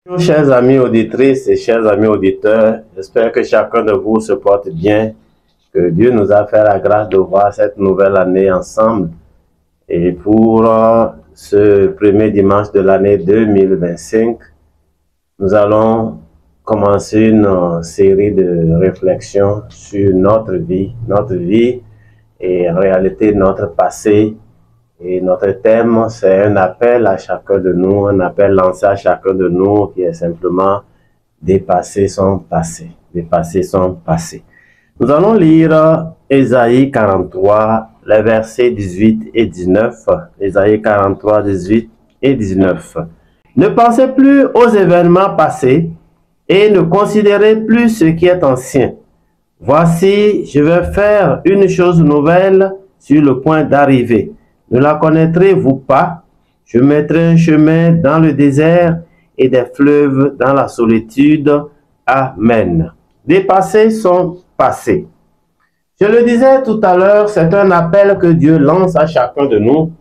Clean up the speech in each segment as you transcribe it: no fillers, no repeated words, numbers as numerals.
Bonjour chers amis auditrices et chers amis auditeurs, j'espère que chacun de vous se porte bien, que Dieu nous a fait la grâce de voir cette nouvelle année ensemble. Et pour ce premier dimanche de l'année 2025, nous allons commencer une série de réflexions sur notre vie et en réalité notre passé. Et notre thème, c'est un appel à chacun de nous, un appel lancé à chacun de nous qui est simplement dépasser son passé. Dépasser son passé. Nous allons lire Ésaïe 43, les versets 18 et 19. Ésaïe 43, 18 et 19. Ne pensez plus aux événements passés et ne considérez plus ce qui est ancien. Voici, je vais faire une chose nouvelle sur le point d'arriver. Ne la connaîtrez-vous pas? Je mettrai un chemin dans le désert et des fleuves dans la solitude. Amen. Dépasser son passé. Je le disais tout à l'heure, c'est un appel que Dieu lance à chacun de nous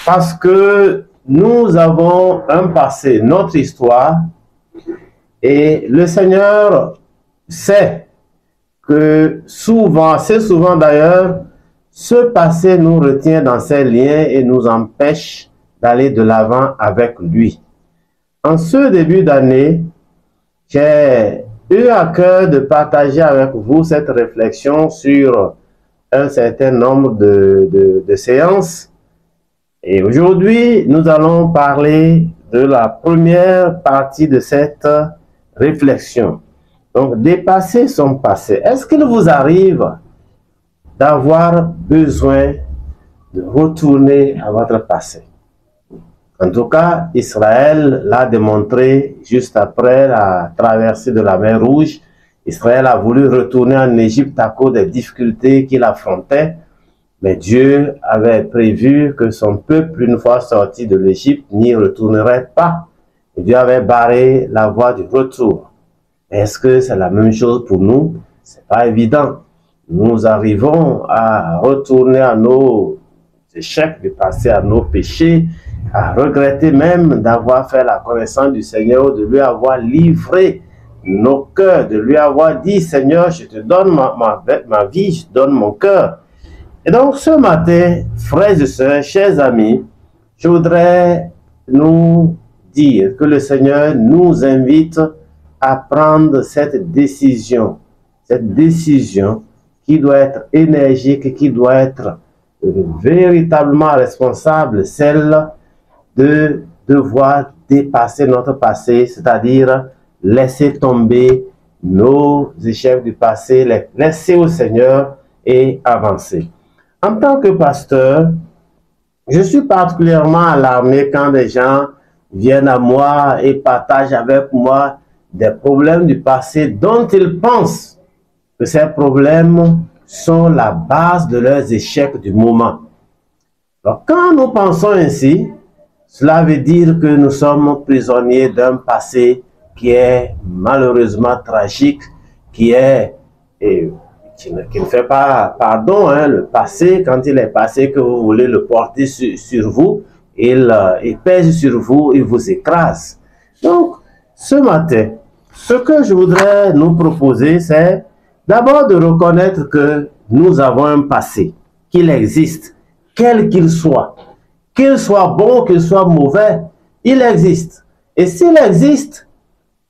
parce que nous avons un passé, notre histoire, et le Seigneur sait que souvent, assez souvent d'ailleurs, ce passé nous retient dans ses liens et nous empêche d'aller de l'avant avec lui. En ce début d'année, j'ai eu à cœur de partager avec vous cette réflexion sur un certain nombre de séances. Et aujourd'hui, nous allons parler de la première partie de cette réflexion. Donc, dépasser son passé. Est-ce qu'il vous arrive d'avoir besoin de retourner à votre passé? En tout cas, Israël l'a démontré juste après la traversée de la mer Rouge. Israël a voulu retourner en Égypte à cause des difficultés qu'il affrontait, mais Dieu avait prévu que son peuple, une fois sorti de l'Égypte, n'y retournerait pas. Et Dieu avait barré la voie du retour. Est-ce que c'est la même chose pour nous? C'est pas évident. Nous arrivons à retourner à nos échecs du passé, à nos péchés, à regretter même d'avoir fait la connaissance du Seigneur, de lui avoir livré nos cœurs, de lui avoir dit, Seigneur, je te donne ma vie, je te donne mon cœur. Et donc ce matin, frères et sœurs, chers amis, je voudrais nous dire que le Seigneur nous invite à prendre cette décision qui doit être énergique, qui doit être véritablement responsable, celle de devoir dépasser notre passé, c'est-à-dire laisser tomber nos échecs du passé, les laisser au Seigneur et avancer. En tant que pasteur, je suis particulièrement alarmé quand des gens viennent à moi et partagent avec moi des problèmes du passé dont ils pensent que ces problèmes sont la base de leurs échecs du moment. Alors, quand nous pensons ainsi, cela veut dire que nous sommes prisonniers d'un passé qui est malheureusement tragique, qui ne fait pas pardon. Le passé, quand il est passé, que vous voulez le porter sur vous, il pèse sur vous, il vous écrase. Donc, ce matin, ce que je voudrais nous proposer, c'est d'abord de reconnaître que nous avons un passé, qu'il existe, quel qu'il soit bon, qu'il soit mauvais, il existe. Et s'il existe,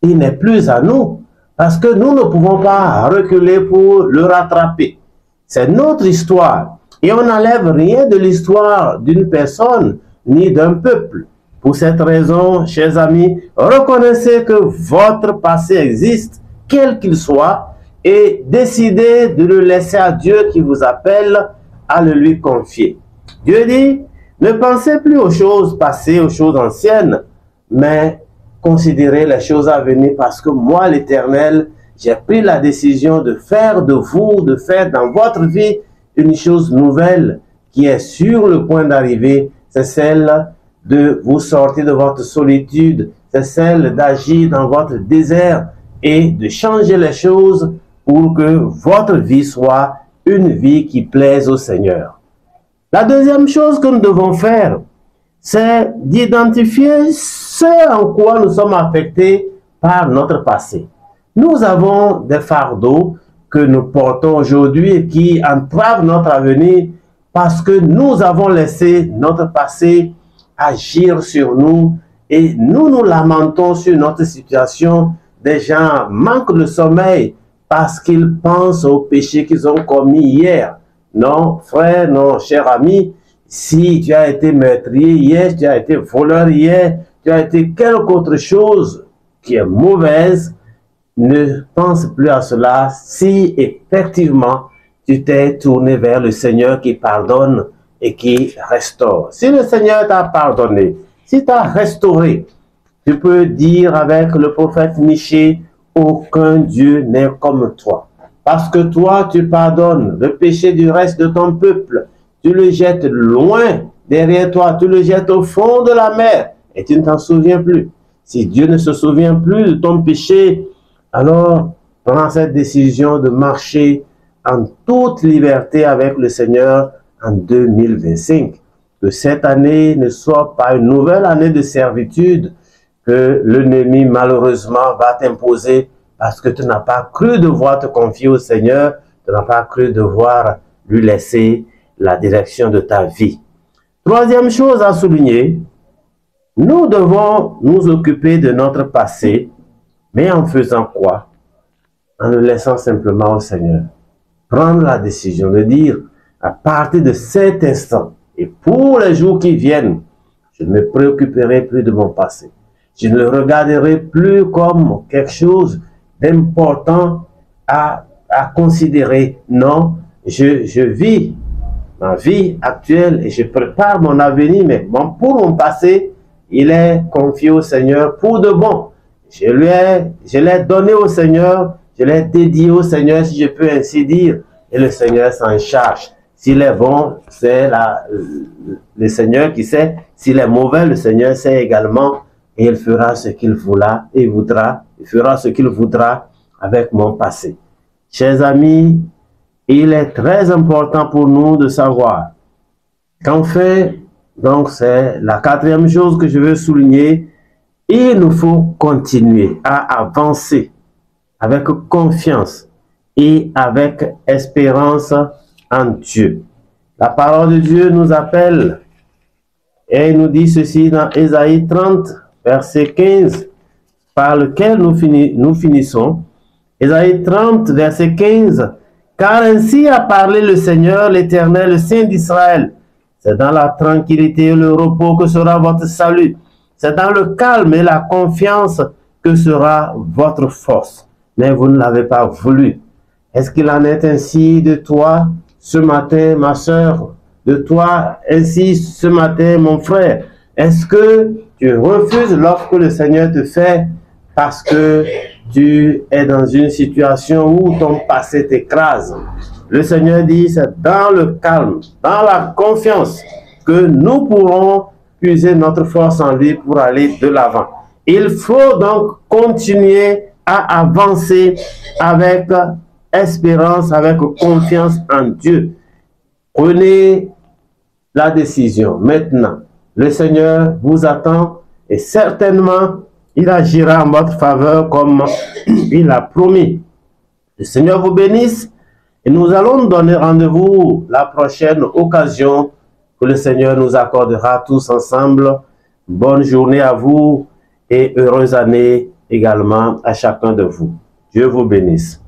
il n'est plus à nous, parce que nous ne pouvons pas reculer pour le rattraper. C'est notre histoire, et on n'enlève rien de l'histoire d'une personne, ni d'un peuple. Pour cette raison, chers amis, reconnaissez que votre passé existe, quel qu'il soit, et décidez de le laisser à Dieu qui vous appelle à le lui confier. Dieu dit, ne pensez plus aux choses passées, aux choses anciennes, mais considérez les choses à venir parce que moi, l'Éternel, j'ai pris la décision de faire de vous, de faire dans votre vie une chose nouvelle qui est sur le point d'arriver. C'est celle de vous sortir de votre solitude, c'est celle d'agir dans votre désert et de changer les choses pour que votre vie soit une vie qui plaise au Seigneur. La deuxième chose que nous devons faire, c'est d'identifier ce en quoi nous sommes affectés par notre passé. Nous avons des fardeaux que nous portons aujourd'hui et qui entravent notre avenir parce que nous avons laissé notre passé agir sur nous et nous nous lamentons sur notre situation. Des gens manquent de sommeil parce qu'ils pensent aux péchés qu'ils ont commis hier. Non, frère, non, cher ami, si tu as été meurtrier hier, tu as été voleur hier, tu as été quelque autre chose qui est mauvaise, ne pense plus à cela si effectivement tu t'es tourné vers le Seigneur qui pardonne et qui restaure. Si le Seigneur t'a pardonné, si t'a restauré, tu peux dire avec le prophète Michée, aucun Dieu n'est comme toi. Parce que toi, tu pardonnes le péché du reste de ton peuple. Tu le jettes loin derrière toi, tu le jettes au fond de la mer et tu ne t'en souviens plus. Si Dieu ne se souvient plus de ton péché, alors prends cette décision de marcher en toute liberté avec le Seigneur en 2025. Que cette année ne soit pas une nouvelle année de servitude que l'ennemi malheureusement va t'imposer parce que tu n'as pas cru devoir te confier au Seigneur, tu n'as pas cru devoir lui laisser la direction de ta vie. Troisième chose à souligner, nous devons nous occuper de notre passé, mais en faisant quoi? En le laissant simplement au Seigneur. Prendre la décision de dire, à partir de cet instant, et pour les jours qui viennent, je ne me préoccuperai plus de mon passé. Je ne le regarderai plus comme quelque chose d'important à considérer. Non, je vis ma vie actuelle et je prépare mon avenir, mais pour mon passé, il est confié au Seigneur pour de bon. Je l'ai donné au Seigneur, je l'ai dédié au Seigneur, si je peux ainsi dire, et le Seigneur s'en charge. S'il est bon, c'est le Seigneur qui sait. S'il est mauvais, le Seigneur sait également. Et il fera ce qu'il voudra, il fera ce qu'il voudra avec mon passé. Chers amis, il est très important pour nous de savoir qu'en fait, donc c'est la quatrième chose que je veux souligner, il nous faut continuer à avancer avec confiance et avec espérance en Dieu. La parole de Dieu nous appelle et nous dit ceci dans Ésaïe 30, verset 15, par lequel nous finissons. Ésaïe 30, verset 15. Car ainsi a parlé le Seigneur, l'Éternel, le Saint d'Israël. C'est dans la tranquillité et le repos que sera votre salut. C'est dans le calme et la confiance que sera votre force. Mais vous ne l'avez pas voulu. Est-ce qu'il en est ainsi de toi ce matin, ma sœur? De toi ainsi ce matin, mon frère? Est-ce que tu refuses l'offre que le Seigneur te fait parce que tu es dans une situation où ton passé t'écrase? Le Seigneur dit, c'est dans le calme, dans la confiance que nous pourrons puiser notre force en lui pour aller de l'avant. Il faut donc continuer à avancer avec espérance, avec confiance en Dieu. Prenez la décision maintenant. Le Seigneur vous attend et certainement il agira en votre faveur comme il a promis. Le Seigneur vous bénisse et nous allons donner rendez-vous la prochaine occasion que le Seigneur nous accordera tous ensemble. Bonne journée à vous et heureuse année également à chacun de vous. Dieu vous bénisse.